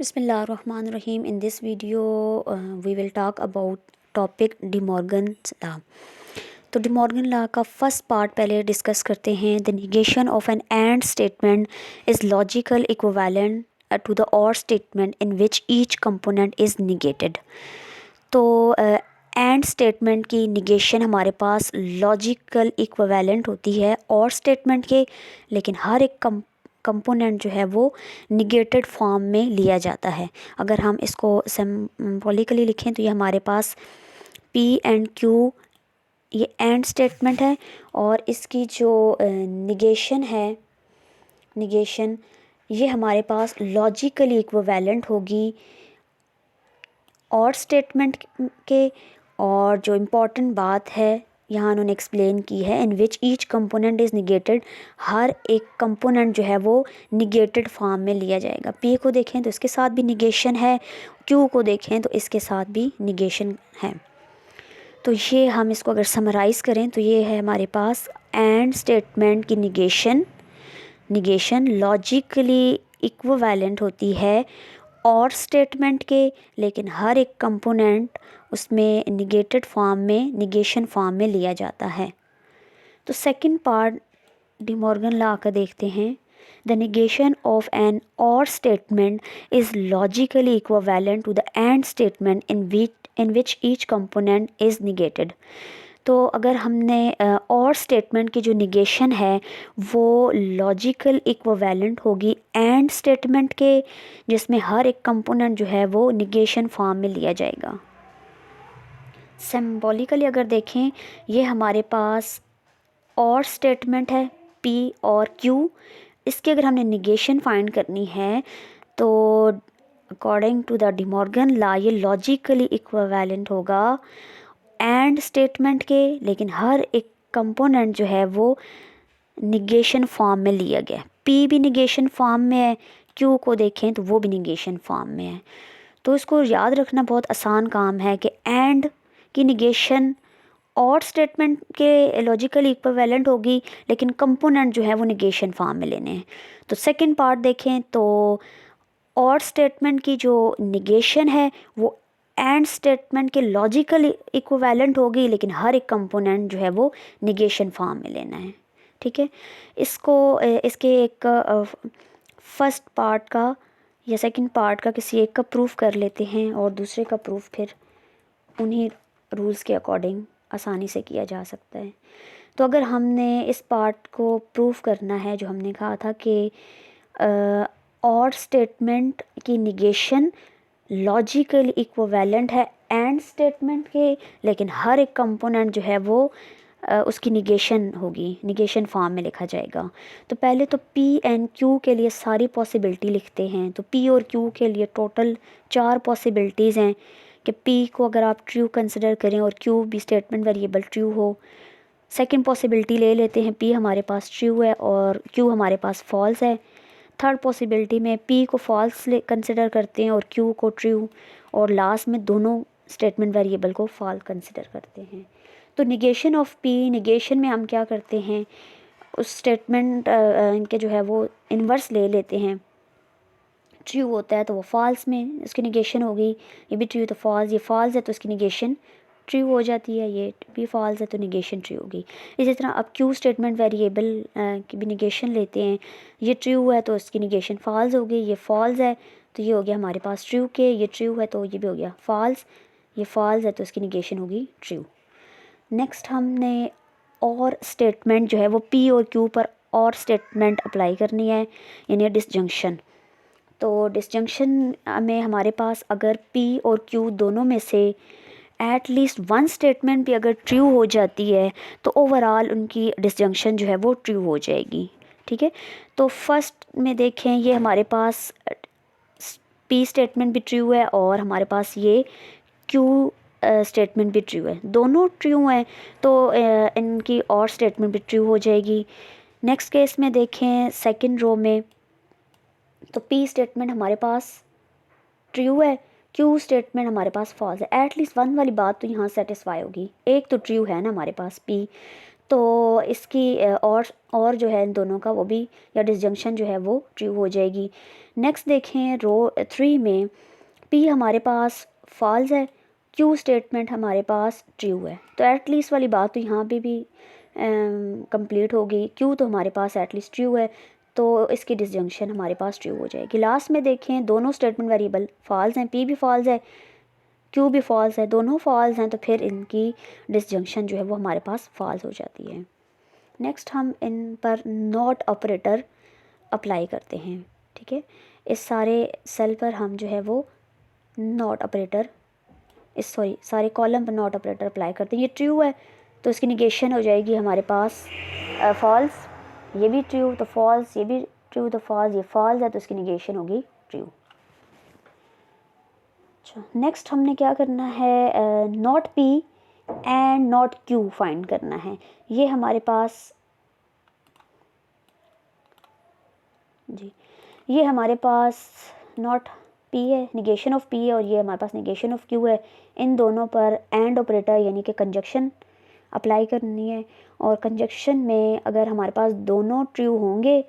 Bismillahirrahmanirrahim. In this video, we will talk about topic De Morgan's law. तो De Morgan law का first part पहले discuss करते हैं. The negation of an and statement is logical equivalent to the or statement in which each component is negated. तो and statement की negation हमारे पास logical equivalent होती है और स्टेटमेंट के, लेकिन हर एक कंपोनेंट जो है वो निगेटेड फॉर्म में लिया जाता है. अगर हम इसको सिंबॉलिकली लिखें तो ये हमारे पास P एंड Q ये एंड स्टेटमेंट है और इसकी जो निगेशन है, निगेशन ये हमारे पास लॉजिकली इक्विवेलेंट होगी और स्टेटमेंट के. और जो इम्पोर्टेंट बात है यहाँ उन्होंने एक्सप्लेन की है, in which each component is negated. हर एक कंपोनेंट जो है वो निगेटेड फॉर्म में लिया जाएगा. P को देखें तो इसके साथ भी निगेशन है, Q को देखें तो इसके साथ भी निगेशन है. तो ये हम इसको अगर समराइज़ करें तो ये है हमारे पास एंड स्टेटमेंट की निगेशन लॉजिकली इक्विवेलेंट होती है और स्टेटमेंट के, लेकिन हर एक कंपोनेंट उसमें निगेटेड फॉर्म में, निगेशन फॉर्म में लिया जाता है. तो second part De Morgan law का देखते हैं. The negation of an or statement is logically equivalent to the and statement in which each component is negated. तो अगर हमने और स्टेटमेंट की जो निगेशन है वो लॉजिकल इक्विवेलेंट होगी एंड स्टेटमेंट के, जिसमें हर एक कंपोनेंट जो है वो निगेशन फॉर्म में लिया जाएगा. सिंबॉलिकली अगर देखें, ये हमारे पास और स्टेटमेंट है P और Q. इसकी अगर हमने निगेशन फाइंड करनी है तो according to the De Morgan law ये लॉजिकली इक्विवेलेंट होगा एंड स्टेटमेंट के, लेकिन हर एक कंपोनेंट जो है वो निगेशन फॉर्म में लिया गया. P भी निगेशन फॉर्म में है, Q को देखें तो वो भी निगेशन फॉर्म में है. तो इसको याद रखना बहुत आसान काम है कि एंड की निगेशन और स्टेटमेंट के लॉजिकली इक्विवेलेंट होगी, लेकिन कंपोनेंट जो है वो निगेशन फॉर्म में लेने हैं. तो सेकंड पार्ट देखें तो और स्टेटमेंट की जो निगेशन है वो एंड स्टेटमेंट के लॉजिकल इक्विवेलेंट होगी, लेकिन हर एक कंपोनेंट जो है वो निगेशन फॉर्म में लेना है. ठीक है, इसको इसके एक फर्स्ट पार्ट का या सेकंड पार्ट का किसी एक का प्रूफ कर लेते हैं और दूसरे का प्रूफ फिर उन्हीं रूल्स के अकॉर्डिंग आसानी से किया जा सकता है. तो अगर हमने इस पार्ट को प्रूफ करना है, जो हमने कहा था कि और स्टेटमेंट की निगेशन लॉजिकल इक्विवेलेंट है एंड स्टेटमेंट के, लेकिन हर एक कंपोनेंट जो है वो उसकी निगेशन होगी, निगेशन फॉर्म में लिखा जाएगा. तो पहले तो P एंड Q के लिए सारी पॉसिबिलिटी लिखते हैं. तो P और Q के लिए टोटल 4 पॉसिबिलिटीज़ हैं कि P को अगर आप ट्रू कंसिडर करें और Q भी स्टेटमेंट वेरिएबल ट्रू हो. सेकंड पॉसिबिलिटी ले लेते हैं, P हमारे पास ट्रू है और Q हमारे पास फॉल्स है. थर्ड पॉसिबिलिटी में P को फॉल्स कंसिडर करते हैं और Q को ट्रू, और लास्ट में दोनों स्टेटमेंट वेरिएबल को फॉल्स कंसिडर करते हैं. तो निगेशन ऑफ P, निगेशन में हम क्या करते हैं, उस स्टेटमेंट के जो है वो इन्वर्स ले लेते हैं. ट्रू होता है तो वो फॉल्स में उसकी निगेशन होगी, ये भी ट्रू तो फॉल्स, ये फॉल्स है तो उसकी निगेशन ट्रू हो जाती है, ये भी फॉल्स है तो निगेशन ट्रू होगी. इसी तरह अब Q स्टेटमेंट वेरिएबल की भी निगेशन लेते हैं. ये ट्रू है तो उसकी निगेशन फॉल्स होगी, ये फॉल्स है तो ये हो गया हमारे पास ट्रू के, ये ट्रू है तो ये भी हो गया फॉल्स, ये फॉल्स है तो उसकी निगेशन होगी ट्रू. नेक्स्ट हमने और स्टेटमेंट जो है वो P और Q पर और स्टेटमेंट अप्लाई करनी है, यानी डिसजंक्शन. तो डिसजंक्शन में हमारे पास अगर P और Q दोनों में से एट लीस्ट वन स्टेटमेंट भी अगर ट्रू हो जाती है तो ओवरऑल उनकी डिसजंक्शन जो है वो ट्रू हो जाएगी. ठीक है, तो फर्स्ट में देखें, ये हमारे पास P स्टेटमेंट भी ट्रू है और हमारे पास ये Q स्टेटमेंट भी ट्रू है, दोनों ट्रू हैं तो इनकी और स्टेटमेंट भी ट्रू हो जाएगी. नेक्स्ट केस में देखें सेकंड रो में, तो P स्टेटमेंट हमारे पास ट्रू है, Q स्टेटमेंट हमारे पास फॉल्स है. एटलीस्ट वन वाली बात तो यहाँ सेटिस्फाई होगी, एक तो ट्रू है ना हमारे पास P, तो इसकी और जो है इन दोनों का वो भी या डिसजंक्शन जो है वो ट्रू हो जाएगी। नेक्स्ट देखें रो 3 में पी हमारे पास फॉल्स है, क्यू स्टेटमेंट हमारे पास ट्रू है। तो एटलीस्ट वाली बात तो यहाँ पे भी कंप्लीट होगी। क्यू तो हमारे पास एटलीस्ट ट्रू है, तो इसकी डिसजंक्शन हमारे पास ट्रू हो जाएगी। लास्ट में देखें दोनों स्टेटमेंट वेरिएबल फॉल्स हैं, पी भी फॉल्स है, क्यू भी फॉल्स है, दोनों फॉल्स हैं, तो फिर इनकी डिसजंक्शन जो है वो हमारे पास फॉल्स हो जाती है। नेक्स्ट हम इन पर नॉट ऑपरेटर अप्लाई करते हैं। ठीक है, इस सारे सेल पर हम जो है वो नॉट ऑपरेटर सारे कॉलम पर नॉट ऑपरेटर अप्लाई करते हैं। ये ट्रू है तो इसकी निगेशन हो जाएगी हमारे पास फॉल्स, ये भी ट्रू तो फॉल्स, ये भी ट्रू तो फॉल्स, ये फॉल्स है तो इसकी निगेशन होगी ट्रू। अच्छा, नेक्स्ट हमने क्या करना है, not P and not Q find करना है। ये हमारे पास ये हमारे पास नॉट पी है, निगेशन ऑफ पी है, और ये हमारे पास निगेशन ऑफ क्यू है। इन दोनों पर एंड ऑपरेटर यानी कि कंजक्शन अप्लाई करनी है, और कंजक्शन में अगर हमारे पास दोनों ट्रू होंगे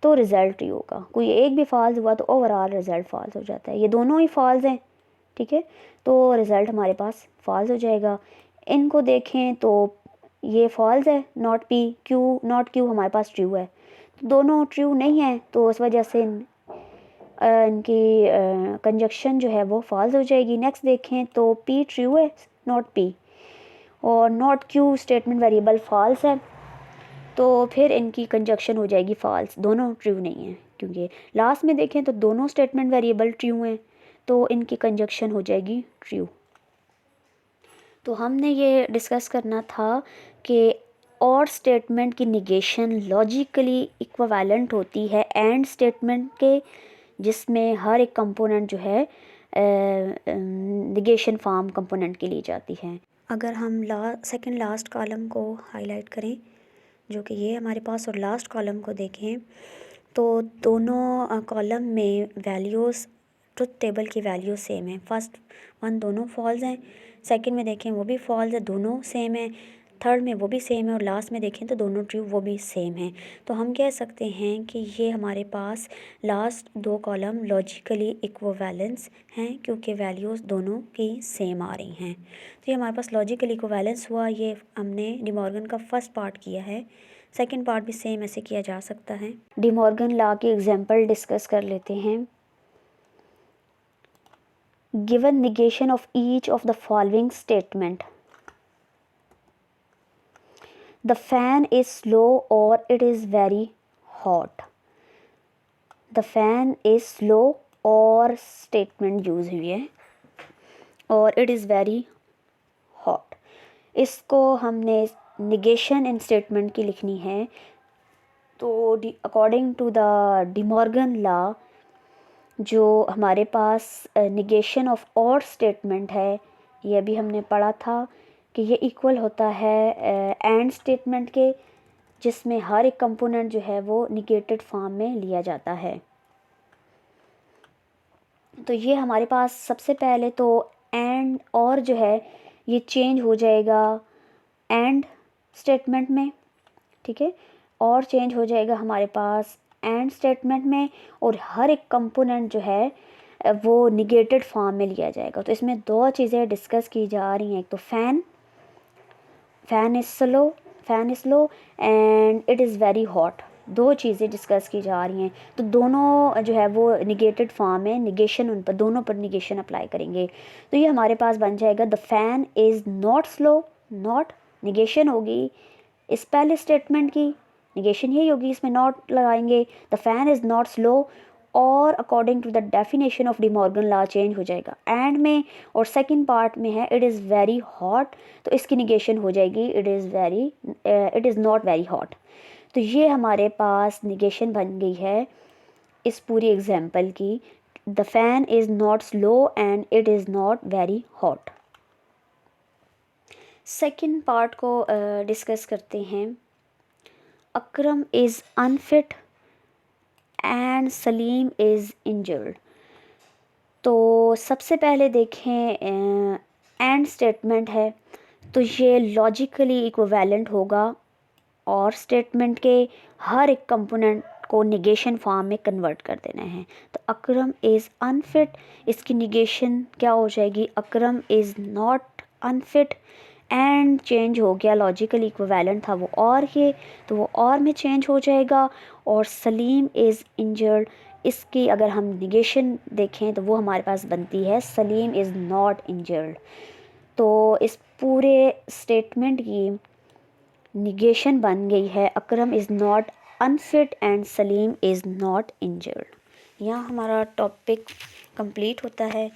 तो रिज़ल्ट ट्रू होगा। कोई एक भी फॉल्स हुआ तो ओवरऑल रिज़ल्ट फॉल्स हो जाता है। ये दोनों ही फॉल्स हैं, ठीक है, तो रिज़ल्ट हमारे पास फॉल्स हो जाएगा। इनको देखें तो ये फॉल्स है, not P, Q not Q हमारे पास ट्रू है, तो दोनों ट्रू नहीं है, तो उस वजह से इनकी कंजक्शन जो है वो फॉल्स हो जाएगी। नेक्स्ट देखें तो पी ट्रू है, नॉट पी, और not Q statement variable false है, तो फिर इनकी कंजक्शन हो जाएगी फॉल्स, दोनों ट्रू नहीं है। क्योंकि लास्ट में देखें तो दोनों स्टेटमेंट वेरिएबल ट्रू हैं, तो इनकी कंजक्शन हो जाएगी ट्रू। तो हमने ये डिस्कस करना था कि और स्टेटमेंट की निगेशन लॉजिकली इक्विवेलेंट होती है एंड स्टेटमेंट के, जिसमें हर एक कंपोनेंट जो है निगेशन फॉर्म कंपोनेंट की ली जाती है। अगर हम सेकंड लास्ट कॉलम को हाईलाइट करें जो कि ये हमारे पास, और लास्ट कॉलम को देखें तो दोनों कॉलम में वैल्यूज़ ट्रुथ टेबल की वैल्यू सेम है। फर्स्ट वन दोनों फॉल्स हैं, सेकंड में देखें वो भी फॉल्स है, दोनों सेम है, थर्ड में वो भी सेम है, और लास्ट में देखें तो दोनों ट्रू वो भी सेम है। तो हम कह सकते हैं कि ये हमारे पास लास्ट दो कॉलम लॉजिकली इक्विवेलेंस हैं, क्योंकि वैल्यूज़ दोनों की सेम आ रही हैं। तो ये हमारे पास लॉजिकली इक्विवेलेंस हुआ। ये हमने डी मॉर्गन का फर्स्ट पार्ट किया है, सेकेंड पार्ट भी सेम ऐसे किया जा सकता है। डी मॉर्गन लॉ की एग्जाम्पल डिस्कस कर लेते हैं। Given negation of each of the following statement, the fan is slow or it is very hot। the fan is slow और स्टेटमेंट यूज़ हुई है, और it is very hot। इसको हमने निगेशन इन स्टेटमेंट की लिखनी है। तो according to the De Morgan law जो हमारे पास निगेशन ऑफ और स्टेटमेंट है, ये अभी हमने पढ़ा था कि ये इक्वल होता है एंड स्टेटमेंट के, जिसमें हर एक कंपोनेंट जो है वो निगेटेड फॉर्म में लिया जाता है। तो ये हमारे पास सबसे पहले तो एंड और जो है ये चेंज हो जाएगा एंड स्टेटमेंट में, ठीक है, और चेंज हो जाएगा हमारे पास एंड स्टेटमेंट में, और हर एक कंपोनेंट जो है वो निगेटेड फॉर्म में लिया जाएगा। तो इसमें दो चीज़ें डिस्कस की जा रही हैं, एक तो fan is slow and it is very hot, दो चीज़ें डिस्कस की जा रही हैं। तो दोनों जो है वो निगेटेड फॉर्म है, निगेशन उन पर दोनों पर निगेशन अप्लाई करेंगे। तो ये हमारे पास बन जाएगा the fan is not slow, not negation होगी इस पहले स्टेटमेंट की, निगेशन यही होगी, इसमें नॉट लगाएंगे, the fan is not slow, और according to the definition of De Morgan law change हो जाएगा एंड में, और सेकंड पार्ट में है इट इज़ वेरी हॉट, तो इसकी निगेशन हो जाएगी it is not very hot. तो ये हमारे पास निगेशन बन गई है इस पूरी एग्जाम्पल की, the fan is not slow and it is not very hot. Second part को डिस्कस करते हैं। Akram is unfit and Salim is injured. तो सबसे पहले देखें एंड स्टेटमेंट है, तो ये लॉजिकली इक्विवेलेंट होगा और स्टेटमेंट के हर एक कंपोनेंट को निगेशन फॉर्म में कन्वर्ट कर देना है। तो अकरम इज़ अनफिट, इसकी निगेशन क्या हो जाएगी, Akram is not unfit, and change हो गया, लॉजिकल इक्विवेलेंट था वो और ये, तो वो और में चेंज हो जाएगा। और सलीम इज़ इंजर्ड, इसकी अगर हम निगेशन देखें तो वो हमारे पास बनती है सलीम इज़ नॉट इंजर्ड। तो इस पूरे स्टेटमेंट की निगेशन बन गई है Akram is not unfit and Salim is not injured. यहाँ हमारा टॉपिक कंप्लीट होता है।